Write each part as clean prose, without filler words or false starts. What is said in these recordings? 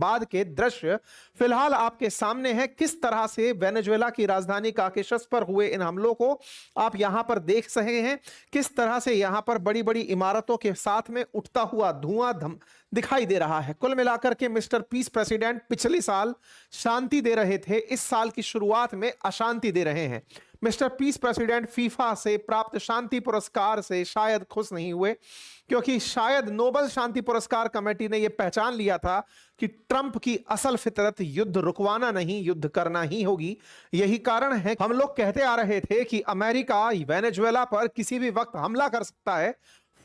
बाद के दृश्य फिलहाल आपके सामने हैं। किस तरह से वेनेजुएला की राजधानी काकेशस पर हुए इन हमलों को आप यहां पर देख रहे हैं। किस तरह से यहां पर बड़ी बड़ी इमारतों के साथ में उठता हुआ धुआं दिखाई दे रहा है। कुल मिलाकर के मिस्टर पीस प्रेसिडेंट पिछले साल शांति दे रहे थे, इस साल की शुरुआत में अशांति दे रहे हैं। मिस्टर पीस प्रेसिडेंट फीफा से प्राप्त शांति पुरस्कार से शायद खुश नहीं हुए, क्योंकि शायद नोबेल शांति पुरस्कार कमेटी ने यह पहचान लिया था कि ट्रंप की असल फितरत युद्ध रुकवाना नहीं, युद्ध करना ही होगी। यही कारण है हम लोग कहते आ रहे थे कि अमेरिका वेनेजुएला पर किसी भी वक्त हमला कर सकता है।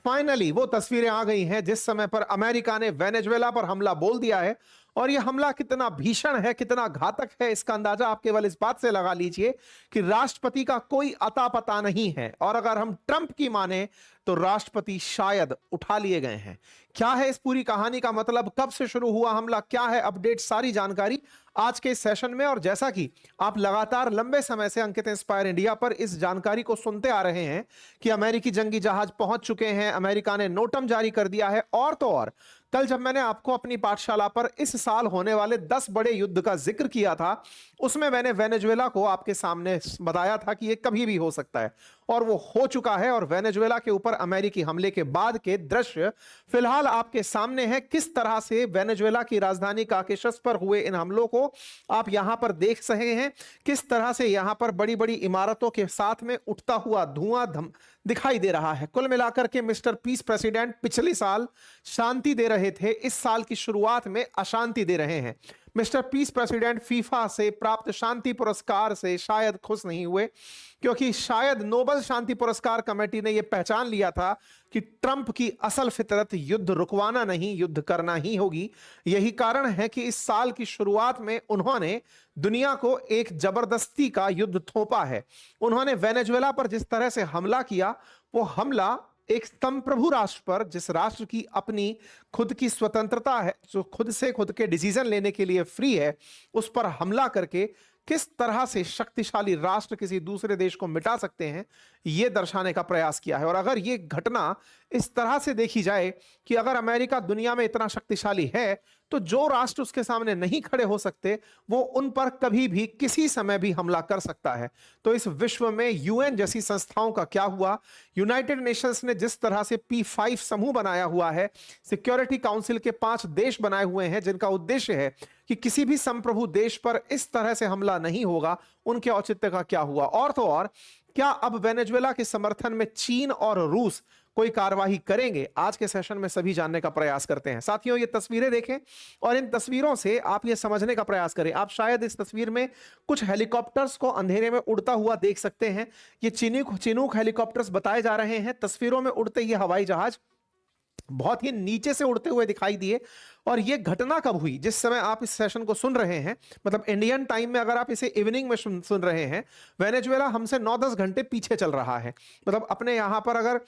फाइनली वो तस्वीरें आ गई हैं जिस समय पर अमेरिका ने वेनेजुएला पर हमला बोल दिया है। और यह हमला कितना भीषण है, कितना घातक है, इसका अंदाजा आप केवल इस बात से लगा लीजिए कि राष्ट्रपति का कोई अता पता नहीं है। और अगर हम ट्रंप की माने तो राष्ट्रपति शायद उठा लिए गए हैं। क्या है इस पूरी कहानी का मतलब, कब से शुरू हुआ हमला, क्या है अपडेट, सारी जानकारी आज के सेशन में। और जैसा कि आप लगातार लंबे समय से अंकित इंस्पायर इंडिया पर इस जानकारी को सुनते आ रहे हैं कि अमेरिकी जंगी जहाज पहुंच चुके हैं, अमेरिका ने नोटम जारी कर दिया है। और तो और कल जब मैंने आपको अपनी पाठशाला पर इस साल होने वाले 10 बड़े युद्ध का जिक्र किया था, उसमें मैंने वेनेजुएला को आपके सामने बताया था कि यह कभी भी हो सकता है, और वो हो चुका है। और वेनेजुएला के ऊपर अमेरिकी हमले के बाद के दृश्य फिलहाल आपके सामने हैं। किस तरह से वेनेजुएला की राजधानी काकेशस पर हुए इन हमलों को आप यहां पर देख रहे हैं। किस तरह से यहां पर बड़ी बड़ी इमारतों के साथ में उठता हुआ धुआं दिखाई दे रहा है। कुल मिलाकर के मिस्टर पीस प्रेसिडेंट पिछले साल शांति दे रहे थे, इस साल की शुरुआत में अशांति दे रहे हैं। मिस्टर पीस प्रेसिडेंट फीफा से प्राप्त शांति पुरस्कार से शायद खुश नहीं हुए, क्योंकि शायद नोबेल शांति पुरस्कार कमेटी ने यह पहचान लिया था कि ट्रंप की असल फितरत युद्ध रुकवाना नहीं, युद्ध करना ही होगी। यही कारण है कि इस साल की शुरुआत में उन्होंने दुनिया को एक जबरदस्ती का युद्ध थोपा है। उन्होंने वेनेजुएला पर जिस तरह से हमला किया, वो हमला एक संप्रभु राष्ट्र पर, जिस राष्ट्र की अपनी खुद की स्वतंत्रता है, जो खुद से खुद के डिसीजन लेने के लिए फ्री है, उस पर हमला करके किस तरह से शक्तिशाली राष्ट्र किसी दूसरे देश को मिटा सकते हैं, यह दर्शाने का प्रयास किया है। और अगर यह घटना इस तरह से देखी जाए कि अगर अमेरिका दुनिया में इतना शक्तिशाली है, तो जो राष्ट्र उसके सामने नहीं खड़े हो सकते, वो उन पर कभी भी किसी समय भी हमला कर सकता है। तो इस विश्व में यूएन जैसी संस्थाओं का क्या हुआ, यूनाइटेड नेशंस ने जिस तरह से P5 समूह बनाया हुआ है, सिक्योरिटी काउंसिल के 5 देश बनाए हुए हैं, जिनका उद्देश्य है कि किसी भी संप्रभु देश पर इस तरह से हमला नहीं होगा, उनके औचित्य का क्या हुआ। और तो और क्या अब वेनेजुएला के समर्थन में चीन और रूस कोई कार्यवाही करेंगे, आज के सेशन में सभी जानने का प्रयास करते हैं। साथियों, ये तस्वीरें देखें और इन तस्वीरों से आप ये समझने का प्रयास करें। आप शायद इस तस्वीर में कुछ हेलीकॉप्टर्स को अंधेरे में उड़ता हुआ देख सकते हैं। ये चिनूक हेलीकॉप्टर्स बताए जा रहे हैं। तस्वीरों में उड़ते ये हवाई जहाज बहुत ही नीचे से उड़ते हुए दिखाई दिए। और यह घटना कब हुई, जिस समय आप इस सेशन को सुन रहे हैं, मतलब इंडियन टाइम में अगर आप इसे इवनिंग में सुन रहे हैं, वेनेजुएला हमसे 9-10 घंटे पीछे चल रहा है। मतलब अपने यहां पर अगर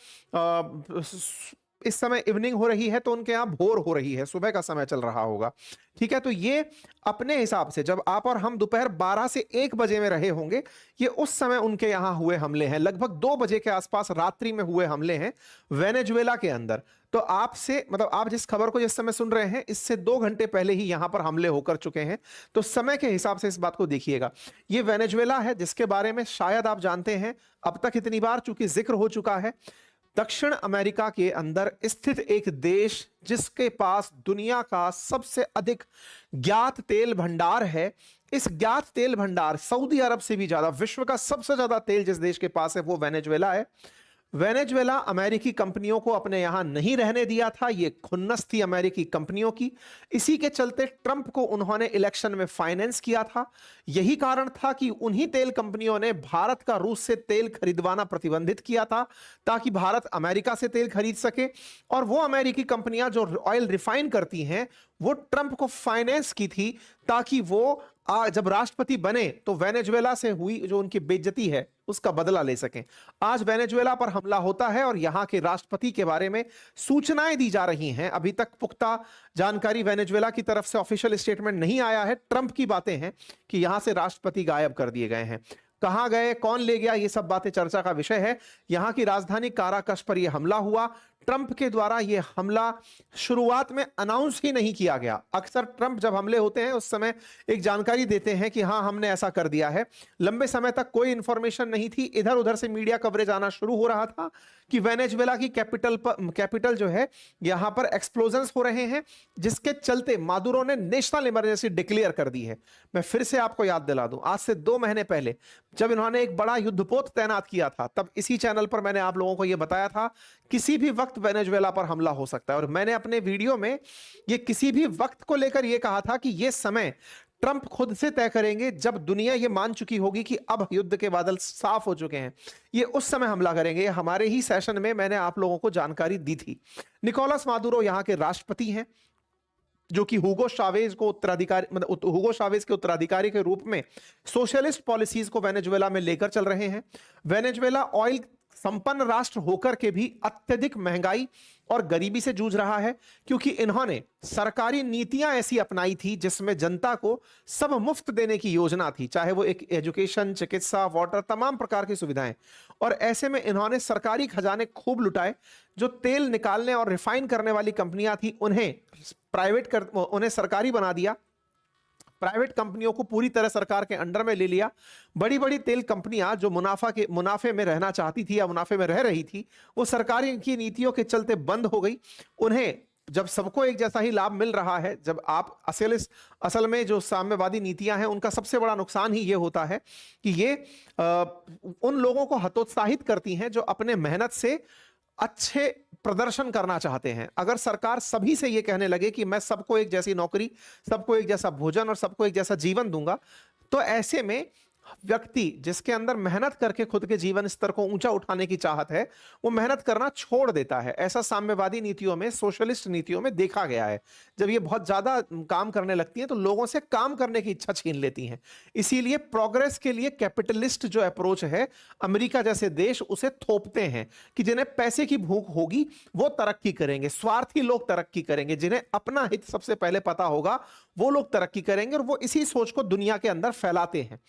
इस समय इवनिंग हो रही है तो उनके यहां भोर हो रही है, सुबह का समय चल रहा होगा। ठीक है, तो ये अपने हिसाब से जब आप और हम दोपहर 12 से 1 बजे में रहे होंगे, ये उस समय उनके यहां हुए हमले हैं। लगभग 2 बजे के आसपास रात्रि में हुए हमले हैं वेनेजुएला के अंदर। तो आपसे मतलब आप जिस खबर को जिस समय सुन रहे हैं, इससे 2 घंटे पहले ही यहां पर हमले होकर चुके हैं। तो समय के हिसाब से इस बात को देखिएगा। ये वेनेजुएला है जिसके बारे में शायद आप जानते हैं, अब तक इतनी बार चूंकि जिक्र हो चुका है। दक्षिण अमेरिका के अंदर स्थित एक देश जिसके पास दुनिया का सबसे अधिक ज्ञात तेल भंडार है। इस ज्ञात तेल भंडार सऊदी अरब से भी ज्यादा, विश्व का सबसे ज्यादा तेल जिस देश के पास है वो वेनेजुएला है। वेनेजुएला अमेरिकी कंपनियों को अपने यहां नहीं रहने दिया था, यह खुन्नस थी अमेरिकी कंपनियों की। इसी के चलते ट्रंप को उन्होंने इलेक्शन में फाइनेंस किया था। यही कारण था कि उन्हीं तेल कंपनियों ने भारत का रूस से तेल खरीदवाना प्रतिबंधित किया था, ताकि भारत अमेरिका से तेल खरीद सके। और वो अमेरिकी कंपनियां जो ऑयल रिफाइन करती हैं, वो ट्रंप को फाइनेंस की थी, ताकि वो जब राष्ट्रपति बने तो वेनेजुएला से हुई जो उनकी बेइज्जती है उसका बदला ले सकें। आज वेनेजुएला पर हमला होता है और यहां के राष्ट्रपति के बारे में सूचनाएं दी जा रही हैं। अभी तक पुख्ता जानकारी वेनेजुएला की तरफ से ऑफिशियल स्टेटमेंट नहीं आया है। ट्रंप की बातें हैं कि यहां से राष्ट्रपति गायब कर दिए गए हैं। कहां गए, कौन ले गया, ये सब बातें चर्चा का विषय है। यहां की राजधानी काराकस पर यह हमला हुआ। ट्रंप के द्वारा यह हमला शुरुआत में अनाउंस ही नहीं किया गया। अक्सर ट्रंप जब हमले होते हैं उस समय एक जानकारी देते हैं कि हां हमने ऐसा कर दिया है। लंबे समय तक कोई इंफॉर्मेशन नहीं थी, इधर उधर से मीडिया कवरेज आना शुरू हो रहा था कि वेनेजुएला की कैपिटल जो है यहां पर एक्सप्लोजन्स हो रहे हैं, जिसके चलते मादुरो ने नेशनल इमरजेंसी डिक्लेयर कर दी है। मैं फिर से आपको याद दिला दूं, आज से 2 महीने पहले जब इन्होंने एक बड़ा युद्धपोत तैनात किया था, तब इसी चैनल पर मैंने आप लोगों को यह बताया था किसी भी वक्त वेनेजुएला पर हमला हो सकता है। और मैंने अपने वीडियो में ये किसी भी वक्त को लेकर यह कहा था कि यह समय ट्रंप खुद से तय करेंगे जब दुनिया ये मान चुकी होगी कि अब युद्ध के बादल साफ हो चुके हैं, ये उस समय हमला करेंगे। हमारे ही सेशन में मैंने आप लोगों को जानकारी दी थी। निकोलस मादुरो यहां के राष्ट्रपति हैं, जो कि हुगो चावेज को उत्तराधिकारी, मतलब हुगो चावेज के उत्तराधिकारी के रूप में सोशलिस्ट पॉलिसीज को वेनेजुएला में लेकर चल रहे हैं। वेनेजुएला ऑयल संपन्न राष्ट्र होकर के भी अत्यधिक महंगाई और गरीबी से जूझ रहा है, क्योंकि इन्होंने सरकारी नीतियां ऐसी अपनाई थी जिसमें जनता को सब मुफ्त देने की योजना थी, चाहे वो एक एजुकेशन, चिकित्सा, वाटर, तमाम प्रकार की सुविधाएं। और ऐसे में इन्होंने सरकारी खजाने खूब लुटाए। जो तेल निकालने और रिफाइन करने वाली कंपनियां थी उन्हें सरकारी बना दिया। प्राइवेट कंपनियों को पूरी तरह सरकार के अंडर में ले लिया। बड़ी बड़ी तेल कंपनियां जो मुनाफे में रहना चाहती थी या मुनाफे में रह रही थी, वो सरकारी की नीतियों के चलते बंद हो गई। उन्हें जब सबको एक जैसा ही लाभ मिल रहा है, जब आप असल में जो साम्यवादी नीतियां हैं उनका सबसे बड़ा नुकसान ही ये होता है कि ये उन लोगों को हतोत्साहित करती हैं जो अपने मेहनत से अच्छे प्रदर्शन करना चाहते हैं। अगर सरकार सभी से यह कहने लगे कि मैं सबको एक जैसी नौकरी, सबको एक जैसा भोजन और सबको एक जैसा जीवन दूंगा, तो ऐसे में व्यक्ति जिसके अंदर मेहनत करके खुद के जीवन स्तर को ऊंचा उठाने की चाहत है, वो मेहनत करना छोड़ देता है। ऐसा साम्यवादी नीतियों में, सोशलिस्ट नीतियों में देखा गया है। जब ये बहुत ज्यादा काम करने लगती हैं तो लोगों से काम करने की इच्छा छीन लेती हैं। इसीलिए प्रोग्रेस के लिए कैपिटलिस्ट जो अप्रोच है, अमेरिका जैसे देश उसे थोपते हैं कि जिन्हें पैसे की भूख होगी वो तरक्की करेंगे, स्वार्थी लोग तरक्की करेंगे, जिन्हें अपना हित सबसे पहले पता होगा वो लोग तरक्की करेंगे। और वो इसी सोच को दुनिया के अंदर फैलाते हैं।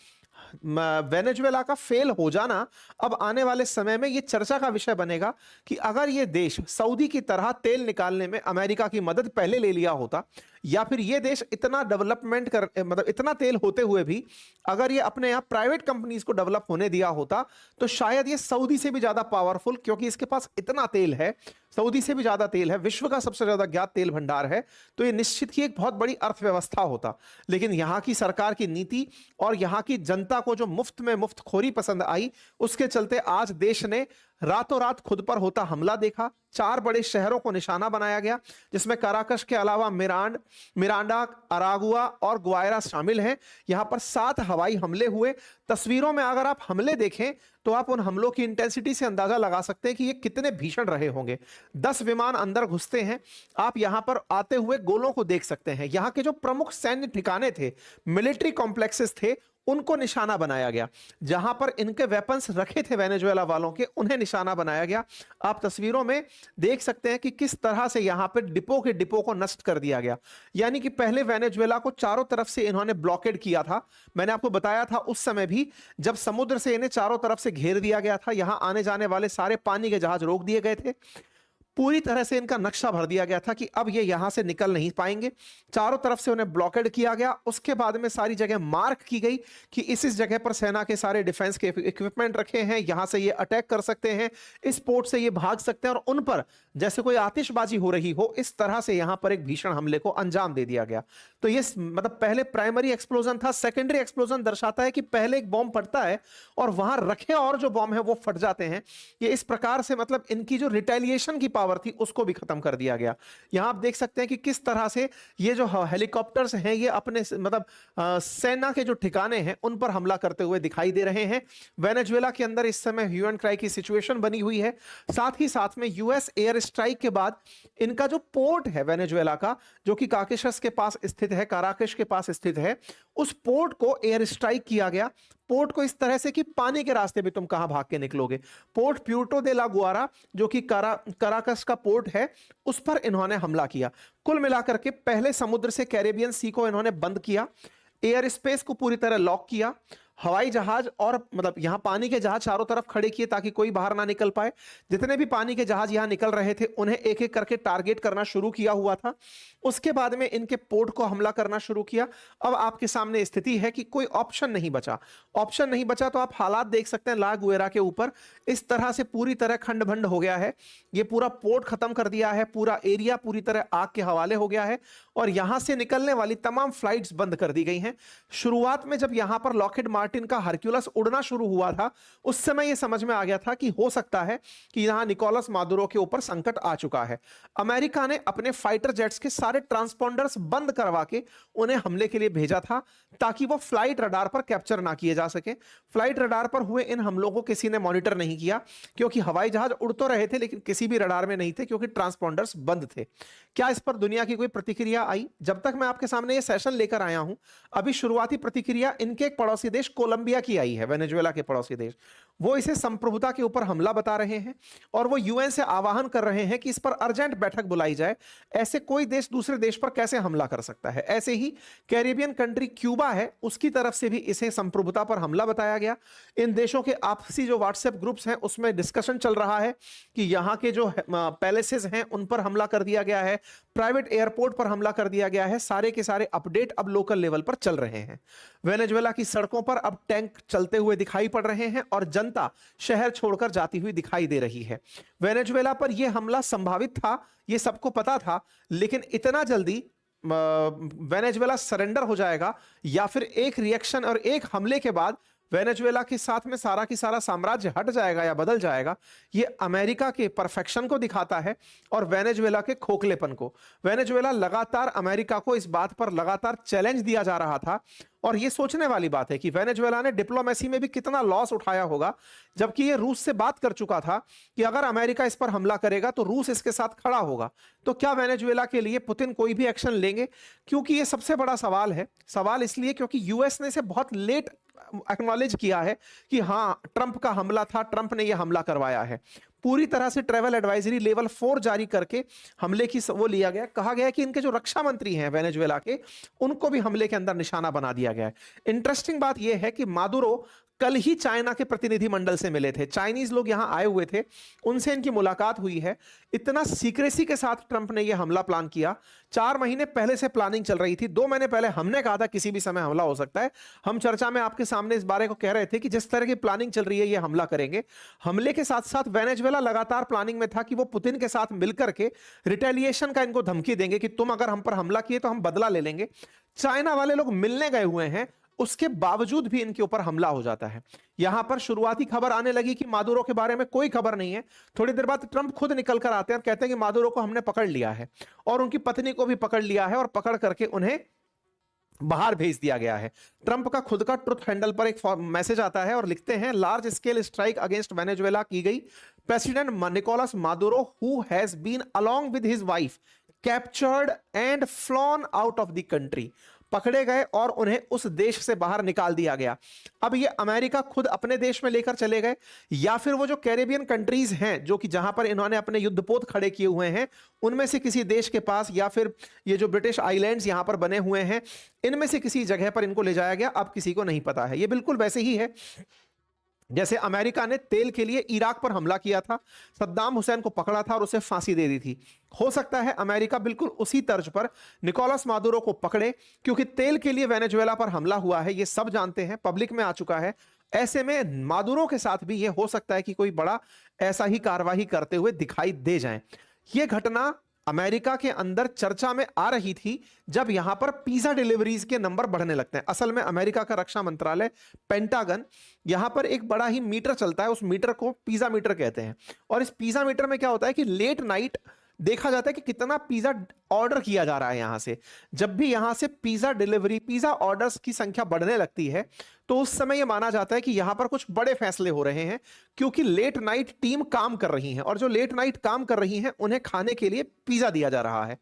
वेनेजुएला का फेल हो जाना अब आने वाले समय में यह चर्चा का विषय बनेगा कि अगर यह देश सऊदी की तरह तेल निकालने में अमेरिका की मदद पहले ले लिया होता, या फिर यह देश इतना डेवलपमेंट मतलब इतना तेल होते हुए भी अगर ये अपने यहां प्राइवेट कंपनीज को डेवलप होने दिया होता, तो शायद ये सऊदी से भी ज्यादा पावरफुल, क्योंकि इसके पास इतना तेल है, सऊदी से भी ज्यादा तेल है, विश्व का सबसे ज्यादा ज्ञात तेल भंडार है, तो ये निश्चित ही एक बहुत बड़ी अर्थव्यवस्था होता। लेकिन यहां की सरकार की नीति और यहां की जनता को जो मुफ्त में मुफ्तखोरी पसंद आई, उसके चलते आज देश ने रातों रात खुद पर होता हमला देखा। 4 बड़े शहरों को निशाना बनाया गया, जिसमें काराकश के अलावा मिरांडा, अरागुआ और ग्वायरा शामिल हैं। यहां पर 7 हवाई हमले हुए। तस्वीरों में अगर आप हमले देखें तो आप उन हमलों की इंटेंसिटी से अंदाजा लगा सकते हैं कि ये कितने भीषण रहे होंगे। 10 विमान अंदर घुसते हैं। आप यहां पर आते हुए गोलों को देख सकते हैं। यहां के जो प्रमुख सैन्य ठिकाने थे, मिलिट्री कॉम्प्लेक्सेस थे, उनको निशाना बनाया गया। जहां पर इनके वेपन्स रखे थे वेनेजुएला वालों के, उन्हें निशाना बनाया गया। आप तस्वीरों में देख सकते हैं कि किस तरह से यहां पर डिपो के डिपो को नष्ट कर दिया गया। यानी कि पहले वेनेजुएला को चारों तरफ से इन्होंने ब्लॉकेड किया था। मैंने आपको बताया था उस समय भी, जब समुद्र से इन्हें चारों तरफ से घेर दिया गया था, यहां आने जाने वाले सारे पानी के जहाज रोक दिए गए थे। पूरी तरह से इनका नक्शा भर दिया गया था कि अब ये यहां से निकल नहीं पाएंगे। चारों तरफ से उन्हें ब्लॉकेड किया गया। उसके बाद में सारी जगह मार्क की गई कि इस जगह पर सेना के सारे डिफेंस के इक्विपमेंट रखे हैं, यहां से ये अटैक कर सकते हैं, इस पोर्ट से ये भाग सकते हैं, और उन पर जैसे कोई आतिशबाजी हो रही हो, इस तरह से यहां पर एक भीषण हमले को अंजाम दे दिया गया। तो ये मतलब पहले प्राइमरी एक्सप्लोजन था। सेकेंडरी एक्सप्लोजन दर्शाता है कि पहले एक बॉम्ब फटता है और वहां रखे और जो बॉम्ब है वो फट जाते हैं। ये इस प्रकार से मतलब इनकी जो रिटेलिएशन की पावर थी उसको भी खत्म कर दिया गया। यहां आप देख सकते हैं कि किस तरह से ये जो हेलीकॉप्टर्स हैं ये अपने मतलब सेना के जो ठिकाने हैं उन पर हमला करते हुए दिखाई दे रहे हैं। वेनेजुएला के अंदर इस समय ह्यू एंड क्राई की सिचुएशन बनी हुई है। साथ ही साथ में यूएस एयर स्ट्राइक के बाद इनका जो पोर्ट है वेनेजुएला का, जो कि काराकश के पास स्थित है, काराकश के पास स्थित है, उस पोर्ट को एयर स्ट्राइक किया गया। पोर्ट को इस तरह से कि पानी के रास्ते भी तुम कहां भाग के निकलोगे। पोर्ट प्यूर्टो दे ला गुआरा, जो कि काराकस का पोर्ट है, उस पर इन्होंने हमला किया। कुल मिलाकर के पहले समुद्र से कैरेबियन सी को इन्होंने बंद किया, एयर स्पेस को पूरी तरह लॉक किया, हवाई जहाज और मतलब यहां पानी के जहाज चारों तरफ खड़े किए ताकि कोई बाहर ना निकल पाए। जितने भी पानी के जहाज यहां निकल रहे थे उन्हें एक एक करके टारगेट करना शुरू किया हुआ था। उसके बाद में इनके पोर्ट को हमला करना शुरू किया। अब आपके सामने स्थिति है कि कोई ऑप्शन नहीं बचा। ऑप्शन नहीं बचा तो आप हालात देख सकते हैं ला गुएरा के ऊपर। इस तरह से पूरी तरह खंड भंड हो गया है। ये पूरा पोर्ट खत्म कर दिया है, पूरा एरिया पूरी तरह आग के हवाले हो गया है और यहां से निकलने वाली तमाम फ्लाइट्स बंद कर दी गई हैं। शुरुआत में जब यहां पर लॉकहीड मार्टिन का हरक्यूलस उड़ना शुरू हुआ था उस समय यह समझ में आ गया था कि हो सकता है कि यहां निकोलस मादुरो के ऊपर संकट आ चुका है। अमेरिका ने अपने फाइटर जेट्स के सारे ट्रांसपोंडर्स बंद करवा के उन्हें हमले के लिए भेजा था ताकि वो फ्लाइट रडार पर कैप्चर ना किए जा सके। फ्लाइट रडार पर हुए इन हमलों को किसी ने मॉनिटर नहीं किया क्योंकि हवाई जहाज उड़ तो रहे थे लेकिन किसी भी रडार में नहीं थे क्योंकि ट्रांसपोंडर्स बंद थे। क्या इस पर दुनिया की कोई प्रतिक्रिया आई? जब तक मैं आपके सामने ये सेशन लेकर आया हूं अभी शुरुआती प्रतिक्रिया इनके एक पड़ोसी देश कोलंबिया की आई है, वेनेजुएला के पड़ोसी देश। वो इसे संप्रभुता के ऊपर हमला बता रहे हैं और वो यूएन से आह्वान कर रहे हैं कि इस पर अर्जेंट बैठक बुलाई जाए। ऐसे कोई देश दूसरे देश पर कैसे हमला कर सकता है? ऐसे ही कैरिबियन कंट्री क्यूबा है, उसकी तरफ से भी इसे संप्रभुता पर हमला बताया गया। इन देशों के आपसी जो व्हाट्सएप ग्रुप्स हैं उसमें डिस्कशन चल रहा है कि यहां के जो पैलेसेस हैं उन पर हमला कर दिया गया है, प्राइवेट एयरपोर्ट पर हमला कर दिया गया है। सारे के सारे अपडेट अब लोकल लेवल पर चल रहे हैं। वेनेजुएला की सड़कों पर अब टैंक चलते हुए दिखाई पड़ रहे हैं और जनता शहर छोड़कर जाती हुई दिखाई दे रही है। वेनेजुएला पर यह हमला संभावित था, यह सबको पता था, लेकिन इतना जल्दी वेनेजुएला सरेंडर हो जाएगा या फिर एक रिएक्शन और एक हमले के बाद वेनेजुएला के साथ में सारा की सारा साम्राज्य हट जाएगा या बदल जाएगा, ये अमेरिका के परफेक्शन को दिखाता है और वेनेजुएला के खोखलेपन को। वेनेजुएला लगातार अमेरिका को इस बात पर लगातार चैलेंज दिया जा रहा था और ये सोचने वाली बात है कि वेनेजुएला ने डिप्लोमेसी में भी कितना लॉस उठाया होगा, जबकि ये रूस से बात कर चुका था कि अगर अमेरिका इस पर हमला करेगा तो रूस इसके साथ खड़ा होगा। तो क्या वेनेजुएला के लिए पुतिन कोई भी एक्शन लेंगे? क्योंकि ये सबसे बड़ा सवाल है। सवाल इसलिए क्योंकि यूएस ने इसे बहुत लेट एक्नॉलेज किया है कि हां ट्रंप का हमला था, ट्रंप ने यह हमला करवाया है। पूरी तरह से ट्रैवल एडवाइजरी लेवल 4 जारी करके हमले की वो लिया गया। कहा गया कि इनके जो रक्षा मंत्री हैं वेनेजुएला के, उनको भी हमले के अंदर निशाना बना दिया गया है। इंटरेस्टिंग बात यह है कि मादुरो कल ही चाइना के प्रतिनिधि मंडल से मिले थे। चाइनीज लोग यहां आए हुए थे, उनसे इनकी मुलाकात हुई है। इतना सीक्रेसी के साथ ट्रंप ने यह हमला प्लान किया। 4 महीने पहले से प्लानिंग चल रही थी। 2 महीने पहले हमने कहा था किसी भी समय हमला हो सकता है। हम चर्चा में आपके सामने इस बारे को कह रहे थे कि जिस तरह की प्लानिंग चल रही है ये हमला करेंगे। हमले के साथ साथ वेनेजुएला लगातार प्लानिंग में था कि वो पुतिन के साथ मिलकर के रिटेलिएशन का इनको धमकी देंगे कि तुम अगर हम पर हमला किए तो हम बदला ले लेंगे। चाइना वाले लोग मिलने गए हुए हैं, उसके बावजूद भी इनके ऊपर हमला हो जाता है। यहां पर शुरुआती खबर आने लगी कि मादुरो के बारे में कोई खबर नहीं है। थोड़ी देर बाद ट्रंप खुद निकल कर आते हैं और कहते हैं कि मादुरो को हमने पकड़ लिया है और उनकी पत्नी को भी पकड़ लिया है और पकड़ करके उन्हें बाहर भेज दिया गया है। ट्रंप का खुद का ट्रुथ हैंडल पर एक मैसेज आता है और लिखते हैं, large scale strike against Venezuela की गई। President Nicolas Maduro who has been along with his wife captured and flown out of the country. पकड़े गए और उन्हें उस देश से बाहर निकाल दिया गया। अब ये अमेरिका खुद अपने देश में लेकर चले गए या फिर वो जो कैरेबियन कंट्रीज हैं जो कि जहां पर इन्होंने अपने युद्धपोत खड़े किए हुए हैं उनमें से किसी देश के पास, या फिर ये जो ब्रिटिश आइलैंड्स यहां पर बने हुए हैं इनमें से किसी जगह पर इनको ले जाया गया। अब किसी को नहीं पता है। ये बिल्कुल वैसे ही है जैसे अमेरिका ने तेल के लिए इराक पर हमला किया था, सद्दाम हुसैन को पकड़ा था और उसे फांसी दे दी थी। हो सकता है अमेरिका बिल्कुल उसी तर्ज पर निकोलस मादुरो को पकड़े, क्योंकि तेल के लिए वेनेजुएला पर हमला हुआ है, ये सब जानते हैं, पब्लिक में आ चुका है। ऐसे में मादुरो के साथ भी ये हो सकता है कि कोई बड़ा ऐसा ही कार्यवाही करते हुए दिखाई दे जाए। ये घटना अमेरिका के अंदर चर्चा में आ रही थी जब यहां पर पिज्जा डिलीवरीज के नंबर बढ़ने लगते हैं। असल में अमेरिका का रक्षा मंत्रालय पेंटागन, यहां पर एक बड़ा ही मीटर चलता है, उस मीटर को पिज्जा मीटर कहते हैं। और इस पिज्जा मीटर में क्या होता है कि लेट नाइट देखा जाता है कि कितना पिज्जा ऑर्डर किया जा रहा है यहां से। जब भी यहां से पिज्जा डिलीवरी, पिज्जा ऑर्डर्स की संख्या बढ़ने लगती है तो उस समय यह माना जाता है कि यहां पर कुछ बड़े फैसले हो रहे हैं, क्योंकि लेट नाइट टीम काम कर रही है और जो लेट नाइट काम कर रही हैं उन्हें खाने के लिए पिज्जा दिया जा रहा है।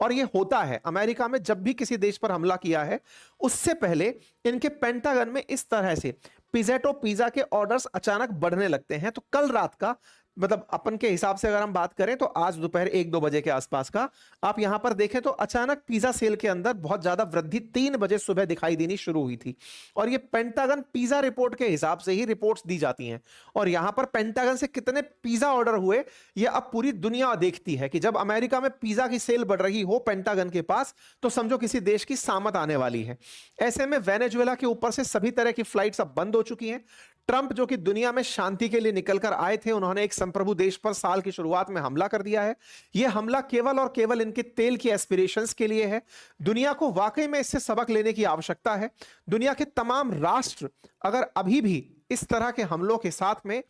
और यह होता है अमेरिका में जब भी किसी देश पर हमला किया है उससे पहले इनके पेंटागन में इस तरह से पिज़्ज़ैटो पिज्जा के ऑर्डर्स अचानक बढ़ने लगते हैं। तो कल रात का मतलब अपन के हिसाब से अगर हम बात करें तो आज दोपहर 1-2 बजे के आसपास का, आप यहां पर देखें तो अचानक पिज्जा सेल के अंदर बहुत ज्यादा वृद्धि 3 बजे सुबह दिखाई देनी शुरू हुई थी। और ये पेंटागन पिज्जा रिपोर्ट के हिसाब से ही रिपोर्ट्स दी जाती हैं। और यहां पर पेंटागन से कितने पिज्जा ऑर्डर हुए ये अब पूरी दुनिया देखती है कि जब अमेरिका में पिज्जा की सेल बढ़ रही हो पेंटागन के पास, तो समझो किसी देश की सामत आने वाली है। ऐसे में वेनेजुएला के ऊपर से सभी तरह की फ्लाइट्स अब बंद हो चुकी हैं। ट्रंप जो कि दुनिया में शांति के लिए निकलकर आए थे, उन्होंने एक संप्रभु देश पर साल की शुरुआत में हमला कर दिया है। यह हमला केवल और केवल इनके तेल की एस्पिरेशंस के लिए है। दुनिया को वाकई में इससे सबक लेने की आवश्यकता है। दुनिया के तमाम राष्ट्र अगर अभी भी इस तरह के हमलों के साथ में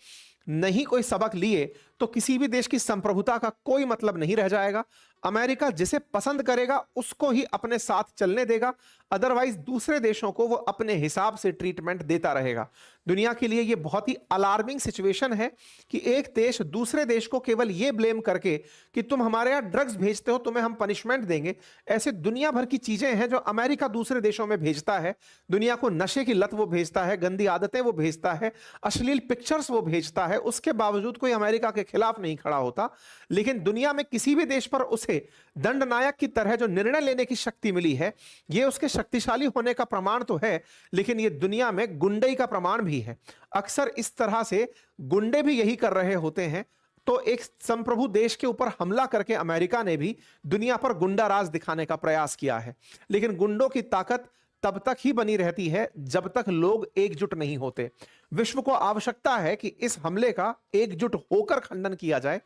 नहीं कोई सबक लिए तो किसी भी देश की संप्रभुता का कोई मतलब नहीं रह जाएगा। अमेरिका जिसे पसंद करेगा उसको ही अपने साथ चलने देगा, अदरवाइज दूसरे देशों को वो अपने हिसाब से ट्रीटमेंट देता रहेगा। दुनिया के लिए ये बहुत ही अलार्मिंग सिचुएशन है कि एक देश दूसरे देश को केवल ये ब्लेम करके कि तुम हमारे यहाँ ड्रग्स भेजते हो, तुम्हें हम पनिशमेंट देंगे। ऐसे दुनिया भर की चीजें हैं जो अमेरिका दूसरे देशों में भेजता है। दुनिया को नशे की लत वो भेजता है, गंदी आदतें वो भेजता है, अश्लील पिक्चर्स वो भेजता है। उसके बावजूद कोई अमेरिका के खिलाफ नहीं खड़ा होता। लेकिन दुनिया में किसी भी देश पर उसे दंडनायक की तरह जो निर्णय लेने की शक्ति मिली है, यह उसके शक्तिशाली होने का प्रमाण तो है, लेकिन यह दुनिया में गुंडई का प्रमाण भी है। अक्सर इस तरह से गुंडे भी यही कर रहे होते हैं। तो एक संप्रभु देश के ऊपर हमला करके अमेरिका ने भी दुनिया पर गुंडा राज दिखाने का प्रयास किया है। लेकिन गुंडों की ताकत तब तक ही बनी रहती है जब तक लोग एकजुट नहीं होते। विश्व को आवश्यकता है कि इस हमले का एकजुट होकर खंडन किया जाए।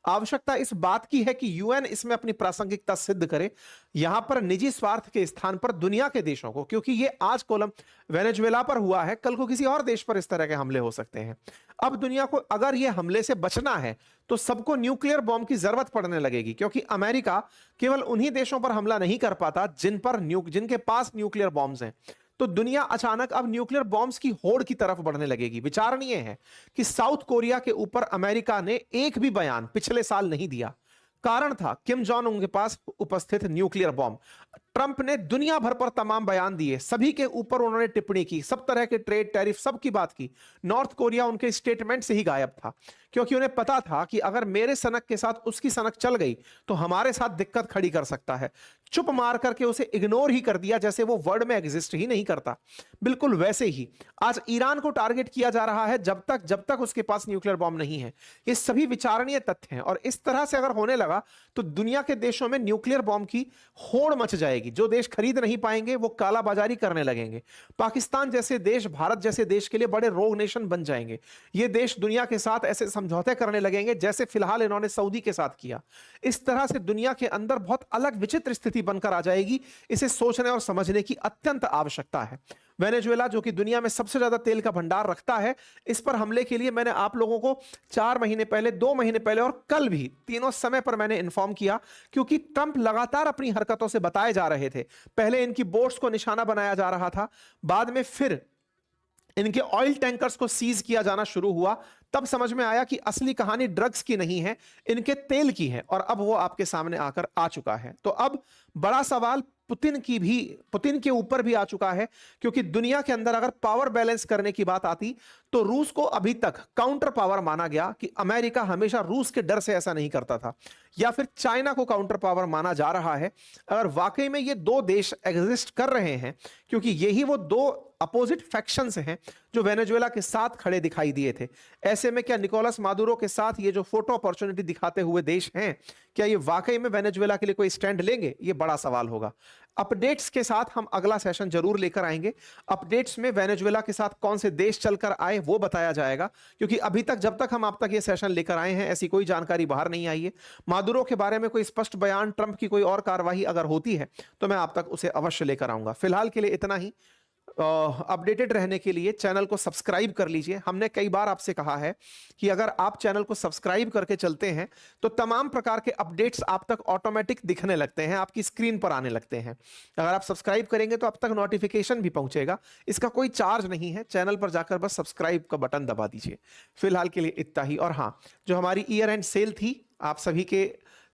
आवश्यकता इस बात की है कि यूएन इसमें अपनी प्रासंगिकता सिद्ध करे। यहां पर निजी स्वार्थ के स्थान पर दुनिया के देशों को, क्योंकि ये आज कोलम वेनेजुएला पर हुआ है, कल को किसी और देश पर इस तरह के हमले हो सकते हैं। अब दुनिया को अगर यह हमले से बचना है तो सबको न्यूक्लियर बॉम्ब की जरूरत पड़ने लगेगी, क्योंकि अमेरिका केवल उन्हीं देशों पर हमला नहीं कर पाता जिनके पास न्यूक्लियर बॉम्ब्स हैं। तो दुनिया अचानक अब न्यूक्लियर बॉम्ब्स की होड़ की तरफ बढ़ने लगेगी। विचारणीय है कि साउथ कोरिया के ऊपर अमेरिका ने एक भी बयान पिछले साल नहीं दिया। कारण था किम जोंग उन के पास उपस्थित न्यूक्लियर बॉम्ब। ट्रंप ने दुनिया भर पर तमाम बयान दिए, सभी के ऊपर उन्होंने टिप्पणी की, सब तरह के ट्रेड टैरिफ सब की बात की। नॉर्थ कोरिया उनके स्टेटमेंट से ही गायब था, क्योंकि उन्हें पता था कि अगर मेरे सनक के साथ उसकी सनक चल गई तो हमारे साथ दिक्कत खड़ी कर सकता है। चुप मार करके उसे इग्नोर ही कर दिया, जैसे वो वर्ल्ड में एग्जिस्ट ही नहीं करता। बिल्कुल वैसे ही आज ईरान को टारगेट किया जा रहा है जब तक उसके पास न्यूक्लियर बॉम्ब नहीं है। ये सभी विचारणीय तथ्य हैं, और इस तरह से अगर होने लगा तो दुनिया के देशों में न्यूक्लियर बॉम्ब की होड़ मच जाएगी। जो देश खरीद नहीं पाएंगे वो कालाबाजारी करने लगेंगे। पाकिस्तान जैसे देश, भारत जैसे देश के लिए बड़े रोग नेशन बन जाएंगे। ये देश दुनिया के साथ ऐसे समझौते करने लगेंगे जैसे फिलहाल इन्होंने सऊदी के साथ किया। इस तरह से दुनिया के अंदर बहुत अलग विचित्र स्थिति बनकर आ जाएगी। इसे सोचने और समझने की अत्यंत आवश्यकता है। वेनेजुएला जो कि दुनिया में सबसे ज्यादा तेल का भंडार रखता है, इस पर हमले के लिए मैंने आप लोगों को 4 महीने पहले, 2 महीने पहले और कल भी तीनों समय पर मैंने इन्फॉर्म किया, क्योंकि ट्रंप लगातार अपनी हरकतों से बताए जा रहे थे। पहले इनकी बोट्स को निशाना बनाया जा रहा था, बाद में फिर इनके ऑयल टैंकर्स को सीज किया जाना शुरू हुआ। तब समझ में आया कि असली कहानी ड्रग्स की नहीं है, इनके तेल की है, और अब वो आपके सामने आकर आ चुका है। तो अब बड़ा सवाल पुतिन के ऊपर भी आ चुका है, क्योंकि दुनिया के अंदर अगर पावर बैलेंस करने की बात आती तो रूस को अभी तक काउंटर पावर माना गया, कि अमेरिका हमेशा रूस के डर से ऐसा नहीं करता था, या फिर चाइना को काउंटर पावर माना जा रहा है। अगर वाकई में ये 2 देश एग्जिस्ट कर रहे हैं, क्योंकि यही वो 2 अपोजिट फैक्शंस हैं जो वेनेजुएला के साथ खड़े दिखाई दिए थे। ऐसे में क्या निकोलस मादुरो के साथ ये जो फोटो अपॉर्चुनिटी दिखाते हुए देश हैं, क्या ये वाकई में वेनेजुएला के लिए कोई स्टैंड लेंगे? ये बड़ा सवाल होगा। अपडेट्स के साथ हम अगला सेशन जरूर लेकर आएंगे। अपडेट्स में वेनेजुएला के साथ कौन से देश चलकर आए वो बताया जाएगा, क्योंकि अभी तक जब तक हम आप तक ये सेशन लेकर आए हैं ऐसी कोई जानकारी बाहर नहीं आई है। मादुरो के बारे में कोई स्पष्ट बयान, ट्रंप की कोई और कार्रवाई अगर होती है तो मैं आप तक उसे अवश्य लेकर आऊंगा। फिलहाल के लिए इतना ही। अपडेटेड रहने के लिए चैनल को सब्सक्राइब कर लीजिए। हमने कई बार आपसे कहा है कि अगर आप चैनल को सब्सक्राइब करके चलते हैं तो तमाम प्रकार के अपडेट्स आप तक ऑटोमेटिक दिखने लगते हैं, आपकी स्क्रीन पर आने लगते हैं। अगर आप सब्सक्राइब करेंगे तो अब तक नोटिफिकेशन भी पहुंचेगा। इसका कोई चार्ज नहीं है, चैनल पर जाकर बस सब्सक्राइब का बटन दबा दीजिए। फिलहाल के लिए इतना ही। और हाँ, जो हमारी ईयर एंड सेल थी, आप सभी के